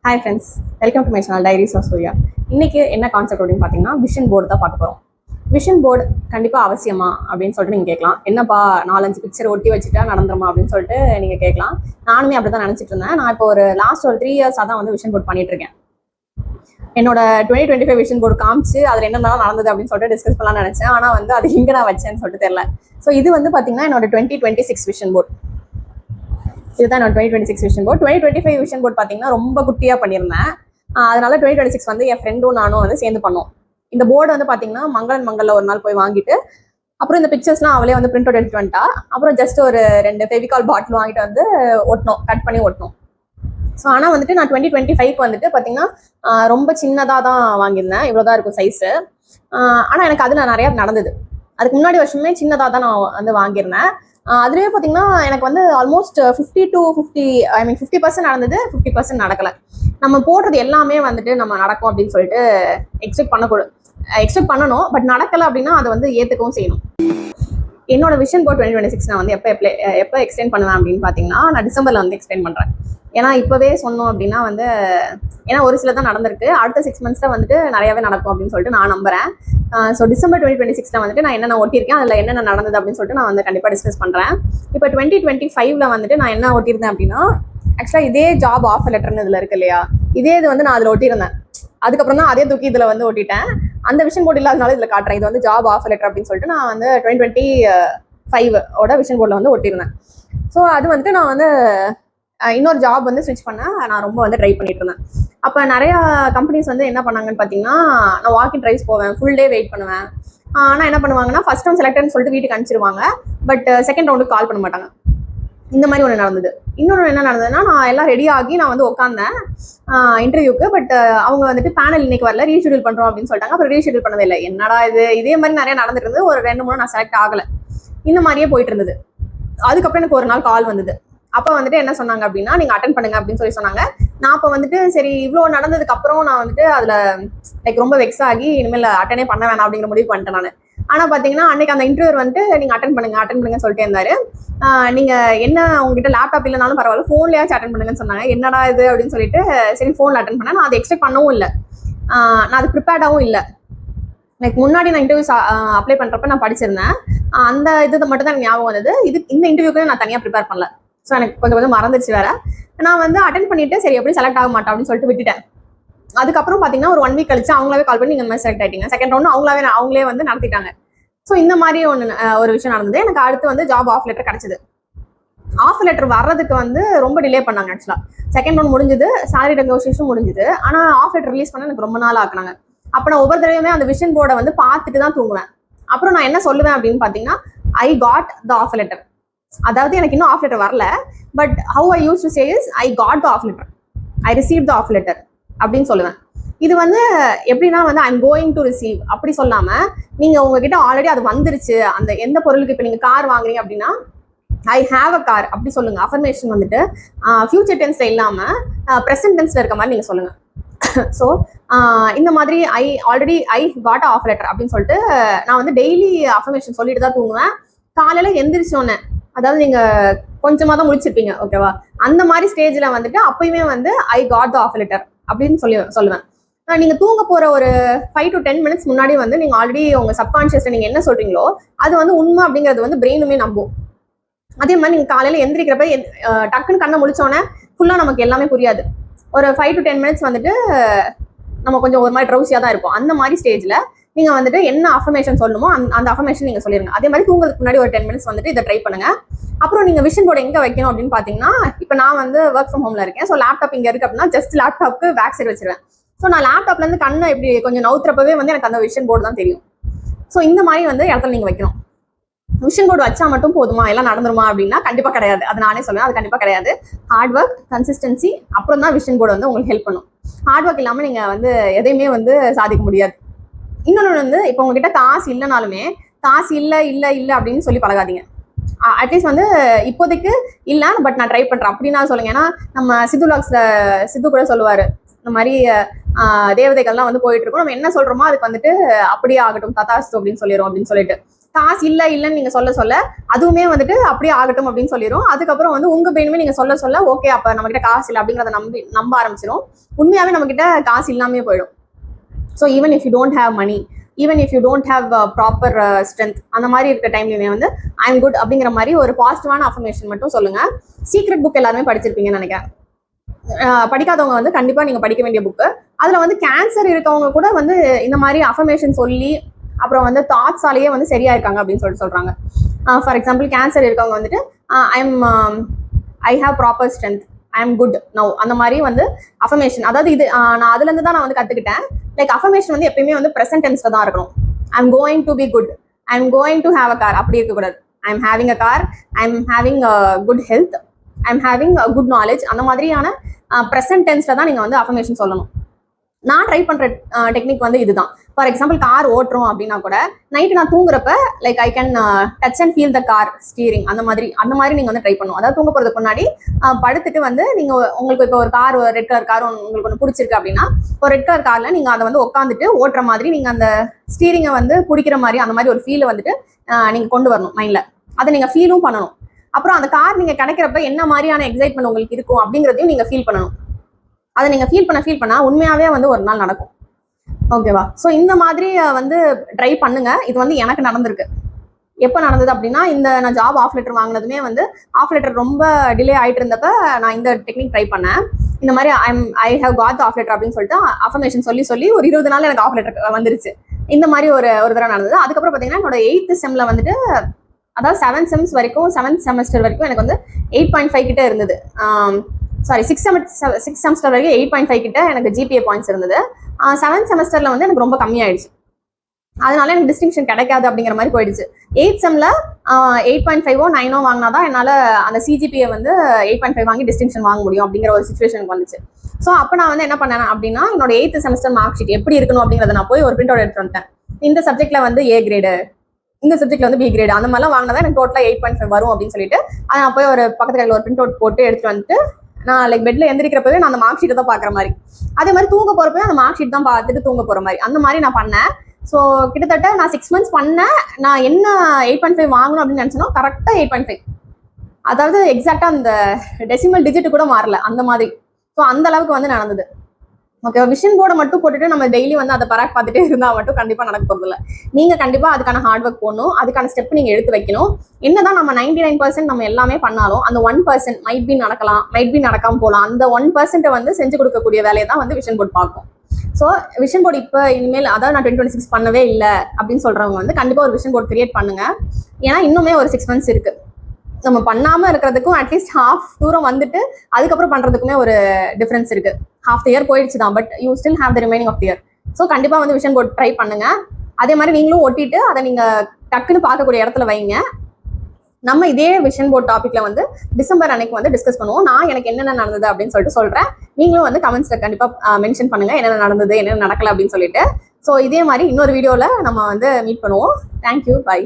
Hi friends, welcome to my channel diaries of Surya. இன்னைக்கு என்ன concept அப்படின்னு பார்த்தீங்கன்னா விஷன் போர்டு தான் பார்க்க போகிறோம். விஷன் போர்டு கண்டிப்பாக அவசியமா அப்படின்னு சொல்லிட்டு நீங்கள் கேட்கலாம். என்னப்பா 4-5 பிக்சர் ஒட்டி வச்சுட்டா நடந்துருமா அப்படின்னு சொல்லிட்டு நீங்கள் கேட்கலாம். நானுமே அப்படி தான் நினச்சிட்டு இருந்தேன். நான் இப்போ ஒரு லாஸ்ட் ஒரு 3 இயர்ஸாக தான் வந்து விஷன் போர்டு பண்ணிட்டு இருக்கேன். என்னோட 2025 விஷன் போர்டு காமிச்சு அதில் என்னென்ன நடந்தது அப்படின்னு சொல்லிட்டு டிஸ்கஸ் பண்ணலாம்னு நினச்சேன். ஆனால் வந்து அது எங்கே நான் வச்சேன்னு சொல்லிட்டு தெரியல. ஸோ இது வந்து பார்த்தீங்கன்னா என்னோட 2026 விஷன் போர்டு. இதுதான் என்னோட 2026 விஷன் போர்டு. 2025 விஷன் போர்டு பார்த்தீங்கன்னா ரொம்ப குட்டியாக பண்ணியிருந்தேன். அதனால 2026 வந்து என் ஃப்ரெண்டும் நானும் வந்து சேர்ந்து பண்ணோம். இந்த போர்டு வந்து பார்த்தீங்கன்னா மங்கல்ல ஒரு நாள் போய் வாங்கிட்டு அப்புறம் இந்த பிக்சர்ஸ்லாம் அவளே வந்து பிரிண்ட் அவுட் எடுத்துட்டு வந்துட்டா. அப்புறம் ஜஸ்ட் ஒரு 2 ஃபெவிகால் பாட்டில் வாங்கிட்டு வந்து ஒட்டணும், கட் பண்ணி ஒட்டணும். ஸோ ஆனால் வந்துட்டு நான் 2025க்கு வந்துட்டு பார்த்தீங்கன்னா ரொம்ப சின்னதாக தான் வாங்கியிருந்தேன். இவ்வளோதான் இருக்கும் சைஸு. ஆனால் எனக்கு அதில் நிறையா நடந்தது. அதுக்கு முன்னாடி வருஷமே சின்னதாக தான் நான் வந்து வாங்கியிருந்தேன். அதுலேயே பார்த்தீங்கன்னா எனக்கு வந்து ஆல்மோஸ்ட் 50% நடந்தது, 50% நடக்கலை. நம்ம போடுறது எல்லாமே வந்துட்டு நம்ம நடக்கும் அப்படின்னு சொல்லிட்டு எக்ஸ்பெக்ட் பண்ணணும். பட் நடக்கலை அப்படின்னா அதை வந்து ஏற்றுக்கவும் செய்யணும். என்னோட விஷன் போர்ட் 2026 நான் வந்து எப்போ எக்ஸ்டெண்ட் பண்ணுவேன் அப்படின்னு பார்த்தீங்கன்னா நான் டிசம்பரில் வந்து எக்ஸ்டெண்ட் பண்ணுறேன். ஏன்னா இப்போவே சொன்னோம் அப்படின்னா வந்து ஏன்னா ஒரு சில தான் நடந்திருக்கு. அடுத்த 6 மந்த்ஸில் வந்துட்டு நிறையாவே நடக்கும் அப்படின்னு சொல்லிட்டு நான் நம்புறேன். ஸோ டிசம்பர் 2026 வந்துட்டு நான் என்னென்ன ஒட்டியிருக்கேன், அதில் என்னென்ன நடந்தது அப்படின்னு சொல்லிட்டு நான் வந்து கண்டிப்பாக டிஸ்கஸ் பண்ணுறேன். இப்போ 2025ல் வந்துட்டு நான் என்ன ஒட்டியிருந்தேன் அப்படின்னா ஆக்சுவலாக இதே ஜாப் ஆஃபர் லெட்டர்னு இதில் இருக்கு இல்லையா, இதே இது வந்து நான் அதில் ஒட்டியிருந்தேன். அதுக்கப்புறம் தான் அதே தூக்கி இதில் வந்து ஒட்டிட்டேன். அந்த விஷன் போர்டு இல்லாதனால இதில் காட்டுறேன். இது வந்து ஜாப் ஆஃபர் லெட்டர் அப்படின்னு சொல்லிட்டு நான் வந்து 2025ஓட விஷன் போர்டில் வந்து ஒட்டியிருந்தேன். ஸோ அது வந்துட்டு நான் வந்து இன்னொரு ஜாப் வந்து ஸ்விட்ச் பண்ண நான் ரொம்ப வந்து ட்ரை பண்ணிட்டு இருந்தேன். அப்போ நிறையா கம்பெனிஸ் வந்து என்ன பண்ணாங்கன்னு பார்த்தீங்கன்னா நான் வாக்கிங் ட்ரைவ்ஸ் போவேன், ஃபுல் டே வெயிட் பண்ணுவேன். ஆனால் என்ன பண்ணுவாங்கன்னா ஃபர்ஸ்ட் ரவுண்ட் செலக்டட்னு சொல்லிட்டு வீட்டுக்கு அனுப்பிச்சிருவாங்க. பட் செகண்ட் ரவுண்டுக்கு கால் பண்ண மாட்டாங்க. இந்த மாதிரி ஒன்று நடந்தது. இன்னொன்று என்ன நடந்ததுன்னா நான் எல்லாம் ரெடி ஆகி நான் வந்து உட்காந்தேன் இன்டர்வியூக்கு. பட் அவங்க வந்துட்டு பேனல் இன்னைக்கு வரல, ரீஷெடியூல் பண்ணுறோம் அப்படின்னு சொல்லிட்டாங்க. அப்புறம் ரீஷெடியூல் பண்ணவே இல்லை. என்னடா இது, இதே மாதிரி நிறைய நடந்துட்டு இருந்தது. ஒரு 2-3 நான் செலக்ட் ஆகலை. இந்த மாதிரியே போயிட்டு இருந்தது. அதுக்கப்புறம் எனக்கு ஒரு நாள் கால் வந்தது. அப்போ வந்துட்டு என்ன சொன்னாங்க அப்படின்னா நீங்கள் அட்டன் பண்ணுங்க அப்படின்னு சொல்லி சொன்னாங்க. நான் அப்போ வந்துட்டு சரி இவ்வளோ நடந்ததுக்கு அப்புறம் நான் வந்துட்டு அதில் ரொம்ப வெக்ஸ் ஆகி இனிமேல் அட்டனே பண்ண வேணாம் அப்படிங்கிற முடிவு பண்ணிட்டேன் நான். ஆனால் பார்த்தீங்கன்னா அன்னைக்கு அந்த இன்டர்வியூ வந்துட்டு நீங்கள் அட்டன் பண்ணுங்கன்னு சொல்லிட்டே இருந்தாரு. நீங்கள் என்ன உங்ககிட்ட லேப்டாப் இல்லைனாலும் பரவாயில்ல, ஃபோன்லேயாச்சும் அட்டன் பண்ணுங்கன்னு சொன்னாங்க. என்னடா இது அப்படின்னு சொல்லிட்டு சரி ஃபோனில் அட்டன் பண்ணேன். நான் அதை எக்ஸ்பெக்ட் பண்ணவும் இல்லை, நான் அது ப்ரிப்பேர்டாகவும் இல்லை. லைக் முன்னாடி நான் இன்டர்வியூஸ் அப்ளை பண்ணுறப்ப நான் படிச்சிருந்தேன். அந்த இது மட்டும் தான் ஞாபகம் வந்தது. இந்த இன்டர்வியூக்கு நான் தனியாக ப்ரிப்பேர் பண்ணல. ஸோ எனக்கு கொஞ்சம் மறந்துச்சு வேற. நான் வந்து அட்டன் பண்ணிட்டு சரி எப்படி செலக்ட் ஆக மாட்டேன் அப்படின்னு சொல்லிட்டு விட்டுட்டேன். அதுக்கப்புறம் பார்த்தீங்கன்னா ஒரு 1 வீக் கழிச்சு அவங்களாவே கால் பண்ணி நீங்கள் இந்த மாதிரி செலக்ட் ஆகிட்டீங்க, செகண்ட் ரவுண்ட் அவங்களே வந்து நடத்திட்டாங்க. ஸோ இந்த மாதிரி ஒரு விஷயம் நடந்தது. எனக்கு அடுத்து வந்து ஜாப் ஆஃப் லெட்டர் கிடைச்சது. ஆஃபர் லெட்டர் வர்றதுக்கு வந்து ரொம்ப டிலே பண்ணாங்க. ஆக்சுவலாக செகண்ட் ரவுண்ட் முடிஞ்சது, சாலரி நெகோசியேஷன் முடிஞ்சது. ஆனால் ஆஃப் லெட்டர் ரிலீஸ் பண்ண எனக்கு ரொம்ப நாள் ஆக்குனாங்க. அப்போ நான் ஒவ்வொரு தடவையுமே அந்த விஷன் போர்டை வந்து பார்த்துட்டு தான் தூங்குவேன். அப்புறம் நான் என்ன சொல்லுவேன் அப்படின்னு பார்த்தீங்கன்னா I got the offer letter. அதாவது எனக்கு இன்னும் ஆஃப் லெட்டர் வரல, but how I use to say is I got the offer letter, I receive the offer letter அப்படின்னு சொல்லுவேன். இது வந்து எப்படின்னா வந்து I am going to receive அப்படி சொல்லாம நீங்க உங்ககிட்ட ஆல்ரெடி அது வந்துருச்சு. அந்த எந்த பொருளுக்கு இப்போ நீங்க கார் வாங்குறீங்க அப்படின்னா ஐ ஹாவ் அ கார் அப்படி சொல்லுங்க. அஃபர்மேஷன் வந்துட்டு ஃபியூச்சர் டென்ஸ்ல இல்லாம ப்ரெசன்ட் டென்ஸ்ல இருக்க மாதிரி நீங்க சொல்லுங்க. ஸோ இந்த மாதிரி ஐ காட் ஆஃப் லெட்டர் அப்படின்னு சொல்லிட்டு நான் வந்து டெய்லி அஃபர்மேஷன் சொல்லிட்டு தான் தூங்குவேன். காலையில எந்திரிச்சோன்னே, அதாவது நீங்க கொஞ்சமா தான் முடிச்சிருப்பீங்க ஓகேவா, அந்த மாதிரி ஸ்டேஜ்ல வந்துட்டு அப்பயுமே வந்து ஐ காட் த ஆஃபர் லெட்டர் அப்படின்னு சொல்லுவேன். நீங்க தூங்க போற ஒரு 5 to 10 மினிட்ஸ் முன்னாடி வந்து நீங்க ஆல்ரெடி உங்க சப்கான்ஷியஸ்ல நீங்க என்ன சொல்றீங்களோ அது வந்து உண்மை அப்படிங்கிறது வந்து பிரெயினுமே நம்பும். அதே மாதிரி நீங்க காலையில எந்திரிக்கிறப்ப டக்குன்னு கண்ணை முடிச்சோன்னே ஃபுல்லா நமக்கு எல்லாமே புரியாது. ஒரு 5 to 10 மினிட்ஸ் வந்துட்டு நம்ம கொஞ்சம் ஒரு மாதிரி ட்ரௌசியா தான் இருப்போம். அந்த மாதிரி ஸ்டேஜ்ல நீங்க வந்துட்டு என்ன அஃபர்மேஷன் சொல்லணுமோ அந்த அஃபர்மேஷன் நீங்க சொல்லிருங்க. அதே மாதிரி தூங்குறதுக்கு முன்னாடி ஒரு 10 மினிட்ஸ் வந்துட்டு இதை ட்ரை பண்ணுங்க. அப்புறம் நீங்க விஷன் போர்டு எங்க வைக்கணும் அப்படின்னு பாத்தீங்கன்னா இப்போ நான் வந்து ஒர்க் ஃப்ரம் ஹோம்ல இருக்கேன். ஸோ லேப்டாப் இங்க இருக்கு அப்படின்னா ஜஸ்ட் லேப்டாப்க்கு பேக் சைடு வச்சிருவேன். ஸோ நான் லேப்டாப்ல இருந்து கண்ணை இப்படி கொஞ்சம் நவுத்துறப்பவே வந்து எனக்கு அந்த விஷன் போர்டு தான் தெரியும். ஸோ இந்த மாதிரி வந்து இடத்துல நீங்க வைக்கணும். விஷன் போர்டு வச்சா மட்டும் போதுமா, எல்லாம் நடந்துருமா அப்படின்னா கண்டிப்பா கிடையாது. அது நானே சொல்லுவேன், அது கண்டிப்பா கிடையாது. ஹார்ட் ஒர்க், கன்சிஸ்டன்சி, அப்புறம் தான் விஷன் போர்டு வந்து உங்களுக்கு ஹெல்ப் பண்ணும். ஹார்ட் ஒர்க் இல்லாம நீங்க வந்து எதையுமே வந்து சாதிக்க முடியாது. இன்னொன்று வந்து இப்போ உங்ககிட்ட காசு இல்லைனாலுமே காசு இல்லை அப்படின்னு சொல்லி பழகாதீங்க. அட்லீஸ்ட் வந்து இப்போதைக்கு இல்லை, பட் நான் ட்ரை பண்றேன் அப்படின்னா சொல்லுங்க. ஏன்னா நம்ம சித்து கூட சொல்லுவாரு, இந்த மாதிரி தேவதைகள்லாம் வந்து போயிட்டு இருக்கோம், நம்ம என்ன சொல்றோமோ அதுக்கு வந்துட்டு அப்படியே ஆகட்டும் ததாஸ்து அப்படின்னு சொல்லிடும் அப்படின்னு சொல்லிட்டு. காசு இல்லைன்னு நீங்க சொல்ல அதுவுமே வந்துட்டு அப்படியே ஆகட்டும் அப்படின்னு சொல்லிடும். அதுக்கப்புறம் வந்து உங்க பிரெயினுமே நீங்க சொல்ல ஓகே அப்ப நம்ம கிட்ட காசு இல்லை அப்படிங்கிறத நம்ப ஆரம்பிச்சிடும். உண்மையாவே நம்ம கிட்ட காசு இல்லாமே போயிடும். So even if you don't have money, even if you don't have proper strength, அந்த மாதிரி இருக்க டைம்லயுமே வந்து ஐ எம் குட் அப்படிங்கிற மாதிரி ஒரு பாசிட்டிவான அஃபர்மேஷன் மட்டும் சொல்லுங்க. சீக்ரெட் புக் எல்லாருமே படிச்சிருப்பீங்கன்னு நினைக்கிறேன். படிக்காதவங்க வந்து கண்டிப்பா நீங்க படிக்க வேண்டிய புக்கு. அதுல வந்து கேன்சர் இருக்கவங்க கூட வந்து இந்த மாதிரி அஃபர்மேஷன் சொல்லி அப்புறம் வந்து தாட்ஸாலேயே வந்து சரியா இருக்காங்க அப்படின்னு சொல்றாங்க. ஃபார் எக்ஸாம்பிள் கேன்சர் இருக்கவங்க வந்துட்டு I have proper strength, I am good now, அந்த மாதிரி வந்து அஃபர்மேஷன். அதாவது இது நான் அதுல இருந்து தான் நான் வந்து கத்துக்கிட்டேன். லைக் அஃபர்மேஷன் வந்து எப்பயுமே வந்து ப்ரெசென்ட் டென்ஸ்ல தான் இருக்கணும். ஐ am going to be good, I am going to have a car அப்படி இருக்கக்கூடாது. I am having a car, I am having good health, I am having good knowledge, அந்த மாதிரியான ப்ரெசென்ட் டென்ஸ்ல தான் நீங்க வந்து அஃபர்மேஷன் சொல்லணும். நான் ட்ரை பண்ற டெக்னிக் வந்து இதுதான். ஃபார் எக்ஸாம்பிள் கார் ஓட்டுறோம் அப்படின்னா கூட நைட்டு நான் தூங்குறப்ப like I can touch and feel the car steering, அந்த மாதிரி நீங்க வந்து ட்ரை பண்ணுவோம். அதாவது தூங்க போறதுக்கு முன்னாடி படுத்துட்டு வந்து நீங்க உங்களுக்கு இப்போ ஒரு கார், ரெட் கலர் கார் உங்களுக்கு ஒன்று பிடிச்சிருக்கு அப்படின்னா ஒரு ரெட் கலர் கார்ல நீங்க அதை வந்து உட்காந்துட்டு ஓட்டுற மாதிரி நீங்க அந்த ஸ்டீரிங்கை வந்து பிடிக்கிற மாதிரி அந்த மாதிரி ஒரு ஃபீலை வந்துட்டு நீங்க கொண்டு வரணும் மைண்ட்ல. அதை நீங்க ஃபீலும் பண்ணணும். அப்புறம் அந்த கார் நீங்க கிடைக்கிறப்ப என்ன மாதிரியான எக்ஸைட்மெண்ட் உங்களுக்கு இருக்கும் அப்படிங்கிறதையும் நீங்க ஃபீல் பண்ணணும். அதை நீங்க ஃபீல் பண்ணா உண்மையாவே வந்து ஒரு நாள் நடக்கும். ஓகேவா? ஸோ இந்த மாதிரி வந்து ட்ரை பண்ணுங்க. இது வந்து எனக்கு நடந்திருக்கு. எப்போ நடந்தது அப்படின்னா, நான் ஜாப் ஆஃப் லெட்டர் வாங்கினதுமே வந்து ஆஃப் லெட்டர் ரொம்ப டிலே ஆகிட்டு இருந்தப்ப நான் இந்த டெக்னிக் ட்ரை பண்ணேன். இந்த மாதிரி I have got offer letter அப்படின்னு சொல்லிட்டு அஃபர்மேஷன் சொல்லி ஒரு 20 நாள் எனக்கு ஆஃப் லெட்டர் வந்துருச்சு. இந்த மாதிரி ஒரு தடவை நடந்தது. அதுக்கப்புறம் பார்த்தீங்கன்னா என்னோட 8th செம்ல வந்துட்டு, அதாவது 7 செம்ஸ் வரைக்கும் 7th செமஸ்டர் வரைக்கும் எனக்கு வந்து 8.5 கிட்ட இருந்தது. சாரி 6 செமஸ்டர் வரைக்கும் 8.5 கிட்ட எனக்கு ஜிபிஏ பாயிண்ட்ஸ் இருந்தது. 7th செமஸ்டர்ல வந்து எனக்கு ரொம்ப கம்மியாயிடுச்சு. அதனால எனக்கு டிஸ்டிங்ஷன் கிடைக்காது அப்படிங்கிற மாதிரி போயிடுச்சு. 8th செம்ல 8.5 9 வாங்கினாதான் என்னால அந்த சிஜிபிஏ வந்து 8.5 வாங்கி டிஸ்டிங்ஷன் வாங்க முடியும் அப்படிங்கிற ஒரு சுச்சுவேஷன் வந்துச்சு. ஸோ அப்போ நான் வந்து என்ன பண்ணேன் அப்படின்னா, என்னோட 8th செமஸ்டர் மார்க் ஷீட் எப்படி இருக்கணும் அப்படிங்கிறத நான் போய் ஒரு பிரிண்ட் அவுட் எடுத்து வந்துட்டேன். இந்த சப்ஜெக்ட்ல வந்து ஏ கிரேடு, இந்த சப்ஜெக்ட்ல வந்து பி கிரேடு, அந்த மாதிரிலாம் வாங்கினா எனக்கு டோட்டலா 8.5 வரும் அப்படின்னு சொல்லிட்டு அதை நான் போய் ஒரு பக்கத்து கையில் ஒரு பிரிண்ட் அவுட் போட்டு எடுத்துட்டு வந்துட்டு நான் லைக் பெட்ல எந்திரிக்கிறப்பவே நான் அந்த மார்க் ஷீட்டை தான் பாக்குற மாதிரி, அதே மாதிரி தூங்க போறப்பவே அந்த மார்க் ஷீட் தான் பார்த்துட்டு தூங்க போற மாதிரி, அந்த மாதிரி நான் பண்ணேன். ஸோ கிட்டத்தட்ட நான் 6 months பண்ணேன். நான் என்ன 8.5 வாங்கணும் அப்படின்னு நினைச்சனோ கரெக்டா 8.5, அதாவது எக்ஸாக்டா அந்த டெசிமல் டிஜிட் கூட மாறல அந்த மாதிரி. ஸோ அந்த அளவுக்கு வந்து நடந்தது. ஓகே, விஷன் போர்டை மட்டும் போட்டுட்டு நம்ம டெய்லி வந்து அதை பராக் பார்த்துட்டே இருந்தா மட்டும் கண்டிப்பா நடக்க போறது இல்லை. நீங்க கண்டிப்பா அதுக்கான ஹார்ட் ஒர்க் போடணும், அதுக்கான ஸ்டெப் நீங்க எடுத்து வைக்கணும். என்னதான் நம்ம 99% நம்ம எல்லாமே பண்ணாலும் அந்த 1% மைட் பி நடக்கலாம், மைட் பி நடக்காம போகலாம். அந்த 1% வந்து செஞ்சு கொடுக்கக்கூடிய வேலையை தான் வந்து விஷன் போர்ட் பார்க்கும். ஸோ விஷன் போர்டு இப்போ இனிமேல், அதாவது நான் 2026 பண்ணவே இல்லை அப்படின்னு சொல்றவங்க வந்து கண்டிப்பா ஒரு விஷன் போர்ட் கிரியேட் பண்ணுங்க. ஏன்னா இன்னுமே ஒரு 6 months இருக்கு. நம்ம பண்ணாம இருக்கிறதுக்கும் அட்லீஸ்ட் ஹாஃப் தூரம் வந்துட்டு அதுக்கப்புறம் பண்றதுக்குமே ஒரு டிஃபரன்ஸ் இருக்கு. half the year போயிடுச்சு தான், but you still have the remaining of the year. So கண்டிப்பா வந்து விஷன் போர்ட் ட்ரை பண்ணுங்க. அதே மாதிரி நீங்களும் ஒட்டிட்டு அதை நீங்க டக்குன்னு பார்க்கக்கூடிய இடத்துல வைங்க. நம்ம இதே விஷன் போர்ட் டாபிக்ல வந்து டிசம்பர் அன்னைக்கு வந்து டிஸ்கஸ் பண்ணுவோம். நான் எனக்கு என்னென்ன நடந்தது அப்படின்னு சொல்லிட்டு சொல்றேன். நீங்களும் வந்து கமெண்ட்ஸ்ல கண்டிப்பா மென்ஷன் பண்ணுங்க என்னென்ன நடந்தது, என்னென்ன நடக்கல அப்படின்னு சொல்லிட்டு. ஸோ இதே மாதிரி இன்னொரு வீடியோல நம்ம வந்து மீட் பண்ணுவோம். Thank you, by.